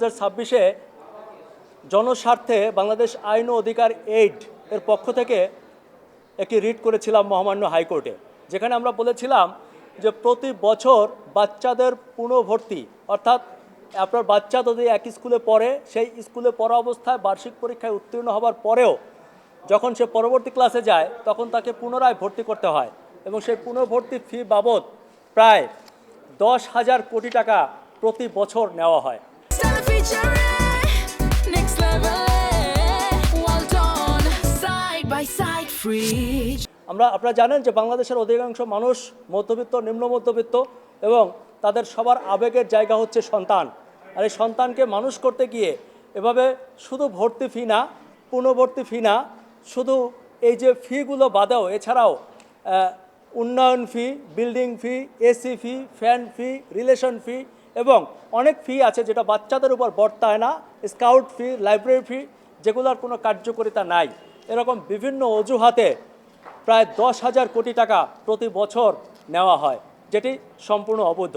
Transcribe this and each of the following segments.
2026-এ জনস্বার্থে বাংলাদেশ আইন ও অধিকার এইড এর পক্ষ থেকে একটি রিট করেছিলাম মহামান্য হাইকোর্টে, যেখানে আমরা বলেছিলাম যে প্রতি বছর বাচ্চাদের পুনর্ভর্তি, অর্থাৎ আপনার বাচ্চা যদি এক স্কুলে পড়ে, সেই স্কুলে পড়া অবস্থায় বার্ষিক পরীক্ষায় উত্তীর্ণ হবার পরেও যখন সে পরবর্তী ক্লাসে যায় তখন তাকে পুনরায় ভর্তি করতে হয় এবং সেই পুনর্ভর্তি ফি বাবদ প্রায় 10,000 কোটি টাকা প্রতি বছর নেওয়া হয়। আপনারা জানেন যে বাংলাদেশের অধিকাংশ মানুষ মধ্যবিত্ত, নিম্ন মধ্যবিত্ত এবং তাদের সবার আবেগের জায়গা হচ্ছে সন্তান। আর এই সন্তানকে মানুষ করতে গিয়ে এভাবে শুধু ভর্তি ফি না, পুনর্ভর্তি ফি না, শুধু এই যে ফিগুলো বাদেও এছাড়াও উন্নয়ন ফি, বিল্ডিং ফি, এসি ফি, ফ্যান ফি, রিলেশন ফি এবং অনেক ফি আছে যেটা বাচ্চাদের উপর বর্তায় না, স্কাউট ফি, লাইব্রেরি ফি, যেগুলোর কোনো কার্যকারিতা নাই। এরকম বিভিন্ন অজুহাতে প্রায় 10,000 কোটি টাকা প্রতি বছর নেওয়া হয়, যেটি সম্পূর্ণ অবৈধ।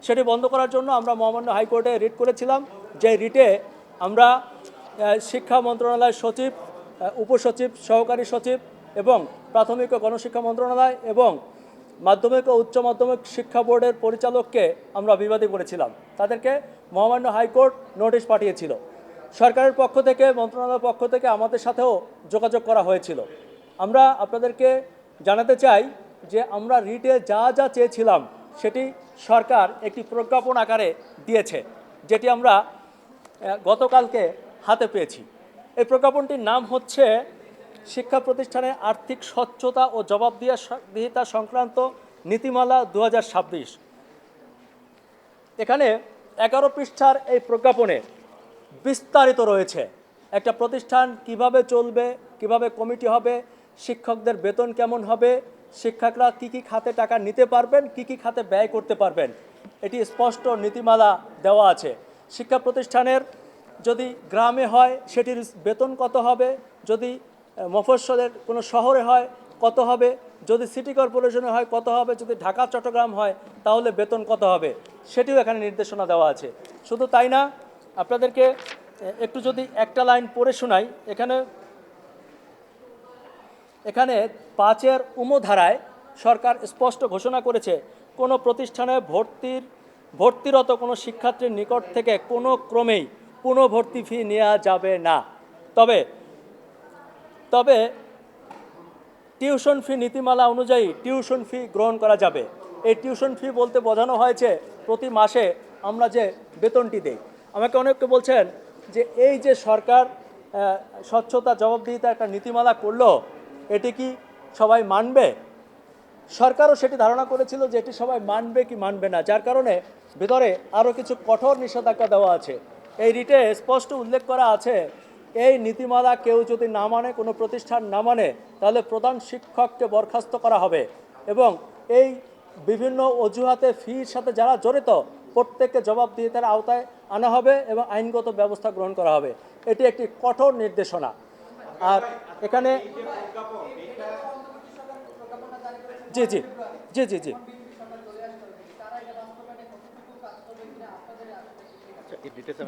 সেটি বন্ধ করার জন্য আমরা মহামান্য হাইকোর্টে রিট করেছিলাম, যে রিটে আমরা শিক্ষা মন্ত্রণালয়ের সচিব, উপসচিব, সহকারী সচিব এবং প্রাথমিক ও গণশিক্ষা মন্ত্রণালয় এবং মাধ্যমিক ও উচ্চ মাধ্যমিক শিক্ষা বোর্ডের পরিচালককে আমরা বিবাদী করেছিলাম। তাদেরকে মহামান্য হাইকোর্ট নোটিশ পাঠিয়েছিল। সরকারের পক্ষ থেকে, মন্ত্রণালয়ের পক্ষ থেকে আমাদের সাথেও যোগাযোগ করা হয়েছিল। আমরা আপনাদেরকে জানাতে চাই যে আমরা রিটে যা যা চেয়েছিলাম সেটি সরকার একটি প্রজ্ঞাপন আকারে দিয়েছে, যেটি আমরা গতকালকে হাতে পেয়েছি। এই প্রজ্ঞাপনটির নাম হচ্ছে শিক্ষা প্রতিষ্ঠানের আর্থিক স্বচ্ছতা ও জবাবদিহিতা সংক্রান্ত নীতিমালা 2026। এখানে 11 পৃষ্ঠার এই প্রজ্ঞাপনে বিস্তারিত রয়েছে একটা প্রতিষ্ঠান কিভাবে চলবে, কিভাবে কমিটি হবে, শিক্ষকদের বেতন কেমন হবে, শিক্ষকরা কী কী খাতে টাকা নিতে পারবেন, কী কী খাতে ব্যয় করতে পারবেন, এটি স্পষ্ট নীতিমালা দেওয়া আছে। শিক্ষা প্রতিষ্ঠানের যদি গ্রামে হয় সেটির বেতন কত হবে, যদি মফস্বলের কোনো শহরে হয় কত হবে, যদি সিটি কর্পোরেশনে হয় কত হবে, যদি ঢাকা চট্টগ্রাম হয় তাহলে বেতন কত হবে, সেটিও এখানে নির্দেশনা দেওয়া আছে। শুধু তাই না, আপনাদেরকে একটু যদি একটা লাইন পড়ে শোনাই, এখানে 5-এর ধারায় সরকার স্পষ্ট ঘোষণা করেছে কোনো প্রতিষ্ঠানে ভর্তিরত কোনো শিক্ষার্থীর নিকট থেকে কোনো ক্রমেই পুনর্ভর্তি ফি নেওয়া যাবে না। তবে টিউশন ফি নীতিমালা অনুযায়ী টিউশন ফি গ্রহণ করা যাবে। এই টিউশন ফি বলতে বোঝানো হয়েছে প্রতি মাসে আমরা যে বেতনটি দেই। আমাকে অনেকে বলছেন যে এই যে সরকার স্বচ্ছতা জবাবদিহিতা একটা নীতিমালা করলো, এটি কি সবাই মানবে? সরকারও সেটি ধারণা করেছিল যে এটি সবাই মানবে কি মানবে না, যার কারণে ভিতরে আরও কিছু কঠোর নিষেধাজ্ঞা দেওয়া আছে। এই রিটে স্পষ্ট উল্লেখ করা আছে, এই নীতিমালা কেউ যদি না মানে, কোনো প্রতিষ্ঠান না মানে, তাহলে প্রধান শিক্ষককে বরখাস্ত করা হবে এবং এই বিভিন্ন অজুহাতে ফির সাথে যারা জড়িত প্রত্যেককে জবাবদিহিতার আওতায় আনা হবে এবং আইনগত ব্যবস্থা গ্রহণ করা হবে। এটি একটি কঠোর নির্দেশনা। আর এখানে জি জি জি জি জি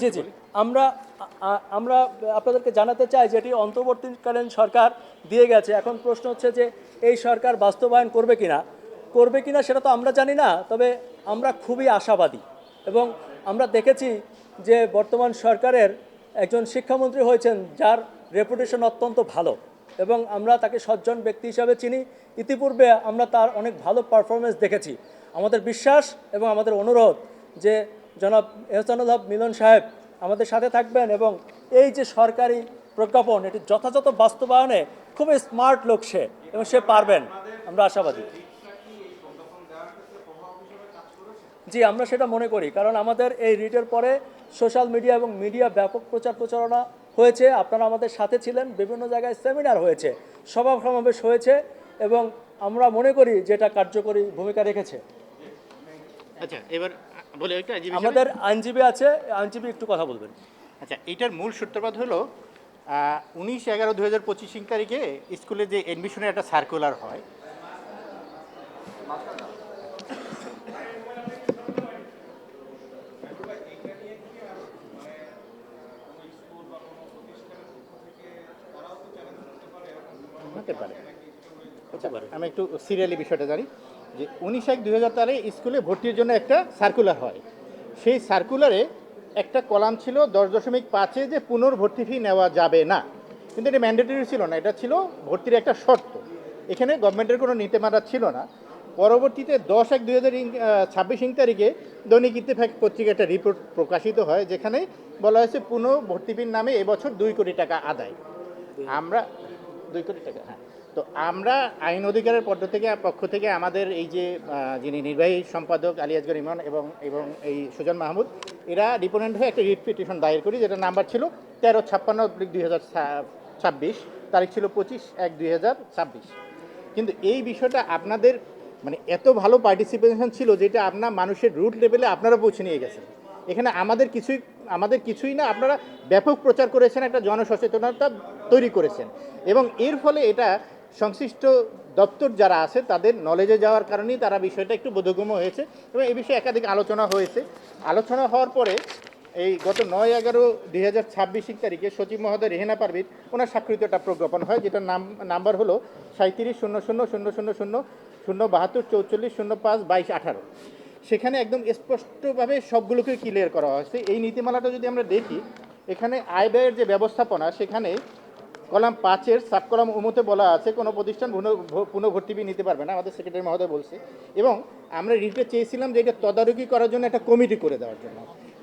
জি জি আমরা আপনাদেরকে জানাতে চাই যে এটি অন্তর্বর্তীকালীন সরকার দিয়ে গেছে। এখন প্রশ্ন হচ্ছে যে এই সরকার বাস্তবায়ন করবে কিনা সেটা তো আমরা জানি না, তবে আমরা খুবই আশাবাদী এবং আমরা দেখেছি যে বর্তমান সরকারের একজন শিক্ষামন্ত্রী হয়েছেন যার রেপুটেশন অত্যন্ত ভালো এবং আমরা তাকে সজ্জন ব্যক্তি হিসাবে চিনি। ইতিপূর্বে আমরা তার অনেক ভালো পারফরমেন্স দেখেছি। আমাদের বিশ্বাস এবং আমাদের অনুরোধ যে জনাব এহসানুল হক মিলন সাহেব আমাদের সাথে থাকবেন এবং এই যে সরকারি প্রজ্ঞাপন এটি যথাযথ বাস্তবায়নে খুবই স্মার্ট লোক সে এবং সে পারবেন, আমরা আশাবাদী। জি, আমরা সেটা মনে করি, কারণ আমাদের এই রিটের পরে সোশ্যাল মিডিয়া এবং মিডিয়া ব্যাপক প্রচারণা হয়েছে। আপনারা আমাদের সাথে ছিলেন, বিভিন্ন জায়গায় সেমিনার হয়েছে, সভা সমাবেশ হয়েছে এবং আমরা মনে করি যে এটা কার্যকরী ভূমিকা রেখেছে। আচ্ছা, এবার বলে আমাদের আইনজীবী আছে, আইনজীবী একটু কথা বলবেন। আচ্ছা, এইটার মূল সূত্রপাত হলো 19/11/2025 তারিখে স্কুলে যে এডমিশনের একটা সার্কুলার হয়, হতে পারে। হতে পারে। আমি একটু সিরিয়ালি বিষয়টা জানি যে 19/1/2000 তারিখে স্কুলে ভর্তির জন্য একটা সার্কুলার হয়। সেই সার্কুলারে একটা কলাম ছিল 10.5-এ যে পুনর্ভর্তি ফি নেওয়া যাবে না, কিন্তু এটা ম্যান্ডেটরি ছিল না, এটা ছিল ভর্তির একটা শর্ত। এখানে গভর্নমেন্টের কোনো নীতিমালা ছিল না। পরবর্তীতে 10/1/2026 তারিখে দৈনিক ইত্তেফাক পত্রিকা একটা রিপোর্ট প্রকাশিত হয়, যেখানে বলা হয়েছে পুনর্ভর্তি ফির নামে এবছর 2 কোটি টাকা আদায়। আমরা 2 কোটি টাকা, হ্যাঁ। তো আমরা আইন অধিকারের পক্ষ থেকে আমাদের এই যে যিনি নির্বাহী সম্পাদক আলী আসগর ইমন এবং এই সুজন মাহমুদ, এরা ডিপোনেন্ট হয়ে একটা রিট পিটিশন দায়ের করি, যেটা নাম্বার ছিল 1356/2026, তারিখ ছিল 25/1/2026। কিন্তু এই বিষয়টা আপনাদের মানে এত ভালো পার্টিসিপেশন ছিল, যেটা আপনার মানুষের রুট লেভেলে আপনারা পৌঁছে নিয়ে গেছেন। এখানে আমাদের কিছুই না, আপনারা ব্যাপক প্রচার করেছেন, একটা জনসচেতনতা তৈরি করেছেন, এবং এর ফলে এটা সংশ্লিষ্ট দপ্তর যারা আছে তাদের নলেজে যাওয়ার কারণেই তারা বিষয়টা একটু বোধগম্য হয়েছে, এবং এই বিষয়ে একাধিক আলোচনা হয়েছে। আলোচনা হওয়ার পরে এই গত 9/11/2026 তারিখে সচিব মহোদয় রেহেনা পারভিন ওনার স্বাক্ষরিত একটা প্রজ্ঞাপন হয়, যেটার নাম্বার হলো 370000007244052218। সেখানে একদম স্পষ্টভাবে সবগুলোকে ক্লিয়ার করা হয়েছে। এই নীতিমালাটা যদি আমরা দেখি, এখানে আয় ব্যয়ের যে ব্যবস্থাপনা, সেখানে কলাম 5-এর সাব কলাম উমতে বলা আছে কোনো প্রতিষ্ঠান পুনর্ভর্তি ফি নিতে পারবে না, আমাদের সেক্রেটারি মহোদয় বলছে। এবং আমরা রিটে চেয়েছিলাম যে এটা তদারকি করার জন্য একটা কমিটি করে দেওয়ার জন্য,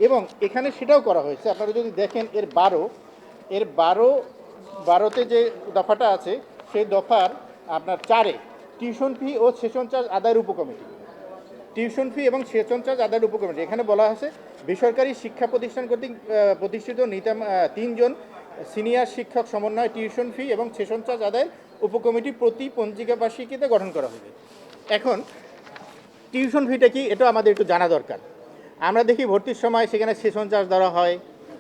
এবং এখানে সেটাও করা হয়েছে। আপনারা যদি দেখেন এর 12তে যে দফাটা আছে, সেই দফার আপনার 4-এ টিউশন ফি ও সেশন চার্জ আদায়ের উপকমিটি, টিউশন ফি এবং সেশন চার্জ আদায়ের উপকমিটি, এখানে বলা আছে বেসরকারি শিক্ষা প্রতিষ্ঠান কর্তৃক প্রতিষ্ঠিত 3 জন সিনিয়র শিক্ষক সমন্বয় টিউশন ফি এবং সেশন চার্জ আদায়ের উপকমিটি প্রতি পঞ্জিকা বার্ষিকীতে গঠন করা হবে। এখন টিউশন ফিটা কি, এটা আমাদের একটু জানা দরকার। আমরা দেখি ভর্তির সময় সেখানে সেশন চার্জ ধরা হয়,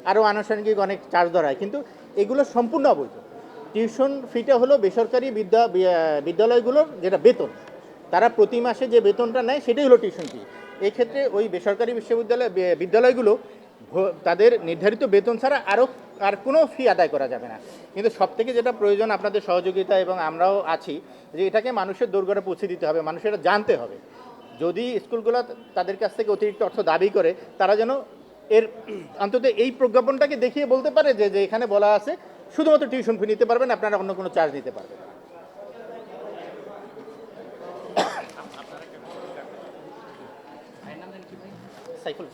আরও আনুষঙ্গিক অনেক চার্জ ধরা হয়, কিন্তু এগুলো সম্পূর্ণ অবৈধ। টিউশন ফিটা হলো বেসরকারি বিদ্যালয়গুলোর যেটা বেতন, তারা প্রতি মাসে যে বেতনটা নেয় সেটাই হলো টিউশন ফি। এক্ষেত্রে ওই বেসরকারি বিদ্যালয়গুলো তাদের নির্ধারিত বেতন ছাড়া আর কোনো ফি আদায় করা যাবে না। কিন্তু সবথেকে যেটা প্রয়োজন আপনাদের সহযোগিতা, এবং আমরাও আছি, যে এটাকে মানুষের দোরগোড়ায় পৌঁছে দিতে হবে, মানুষের এটা জানতে হবে। যদি স্কুলগুলো তাদের কাছ থেকে অতিরিক্ত অর্থ দাবি করে, তারা যেন এর অন্তত এই প্রজ্ঞাপনটাকে দেখিয়ে বলতে পারে যে এখানে বলা আছে শুধুমাত্র টিউশন ফি নিতে পারবেন, আপনারা অন্য কোনো চার্জ নিতে পারবেন। সাইফুল